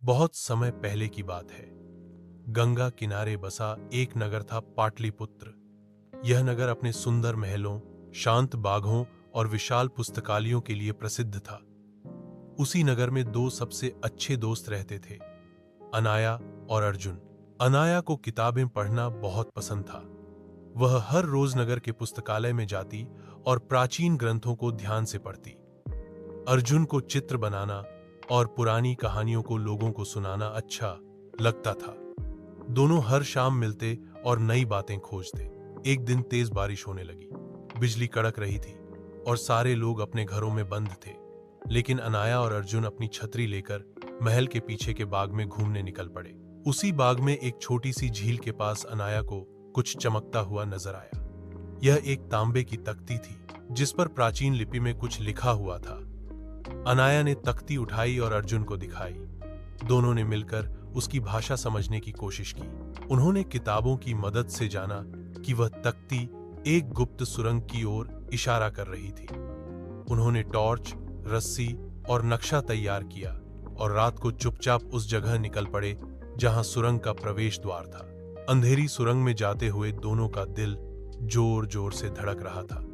बहुत समय पहले की बात है। गंगा किनारे बसा एक नगर था, पाटलिपुत्र। यह नगर अपने सुंदर महलों, शांत बागों और विशाल पुस्तकालयों के लिए प्रसिद्ध था। उसी नगर में दो सबसे अच्छे दोस्त रहते थे, अनाया और अर्जुन। अनाया को किताबें पढ़ना बहुत पसंद था। वह हर रोज नगर के पुस्तकालय में जाती और प्राचीन ग्रंथों को ध्यान से पढ़ती। अर्जुन को चित्र बनाना और पुरानी कहानियों को लोगों को सुनाना अच्छा लगता था। दोनों हर शाम मिलते और नई बातें खोजते। एक दिन तेज बारिश होने लगी, बिजली कड़क रही थी और सारे लोग अपने घरों में बंद थे। लेकिन अनाया और अर्जुन अपनी छतरी लेकर महल के पीछे के बाग में घूमने निकल पड़े। उसी बाग में एक छोटी सी झील के पास अनाया को कुछ चमकता हुआ नजर आया। यह एक तांबे की तख्ती थी जिस पर प्राचीन लिपि में कुछ लिखा हुआ था। अनाया ने तख्ती उठाई और अर्जुन को दिखाई। दोनों ने मिलकर उसकी भाषा समझने की कोशिश की। उन्होंने किताबों की मदद से जाना कि वह तख्ती एक गुप्त सुरंग की ओर इशारा कर रही थी। उन्होंने टॉर्च, रस्सी और नक्शा तैयार किया और रात को चुपचाप उस जगह निकल पड़े जहां सुरंग का प्रवेश द्वार था। अंधेरी सुरंग में जाते हुए दोनों का दिल जोर जोर से धड़क रहा था,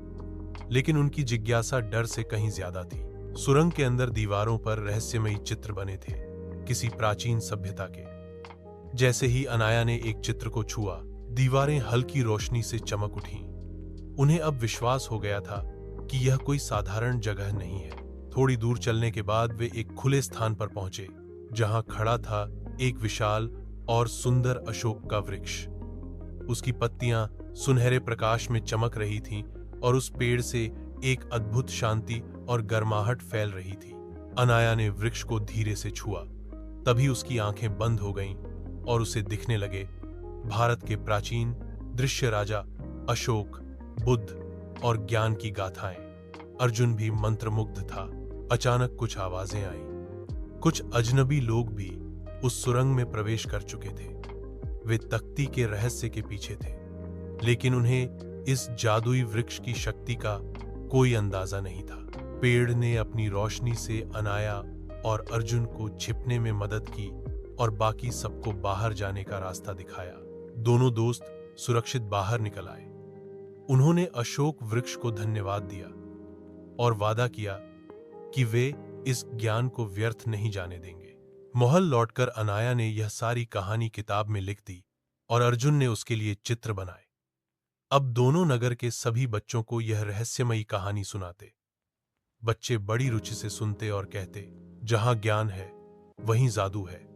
लेकिन उनकी जिज्ञासा डर से कहीं ज्यादा थी। सुरंग के अंदर दीवारों पर रहस्यमयी चित्र बने थे, किसी प्राचीन सभ्यता के। जैसे ही अनाया ने एक चित्र को छुआ, दीवारें हल्की रोशनी से चमक उठीं। उन्हें अब विश्वास हो गया था कि यह कोई साधारण जगह नहीं है। थोड़ी दूर चलने के बाद वे एक खुले स्थान पर पहुंचे जहां खड़ा था एक विशाल और सुंदर अशोक का वृक्ष। उसकी पत्तियां सुनहरे प्रकाश में चमक रही थीं और उस पेड़ से एक अद्भुत शांति और गर्माहट फैल रही थी। अनाया ने वृक्ष को धीरे से छुआ, तभी उसकी आंखें बंद हो गईं और उसे दिखने लगे भारत के प्राचीन दृश्य, राजा अशोक, बुद्ध और ज्ञान की गाथाएं। अर्जुन भी मंत्रमुग्ध था। अचानक कुछ आवाजें आईं। कुछ अजनबी लोग भी उस सुरंग में प्रवेश कर चुके थे। वे तख्ती के रहस्य के पीछे थे, लेकिन उन्हें इस जादुई वृक्ष की शक्ति का कोई अंदाजा नहीं था। पेड़ ने अपनी रोशनी से अनाया और अर्जुन को छिपने में मदद की और बाकी सबको बाहर जाने का रास्ता दिखाया। दोनों दोस्त सुरक्षित बाहर निकल आए। उन्होंने अशोक वृक्ष को धन्यवाद दिया और वादा किया कि वे इस ज्ञान को व्यर्थ नहीं जाने देंगे। महल लौटकर अनाया ने यह सारी कहानी किताब में लिख दी और अर्जुन ने उसके लिए चित्र बनाए। अब दोनों नगर के सभी बच्चों को यह रहस्यमयी कहानी सुनाते। बच्चे बड़ी रुचि से सुनते और कहते, जहां ज्ञान है वहीं जादू है।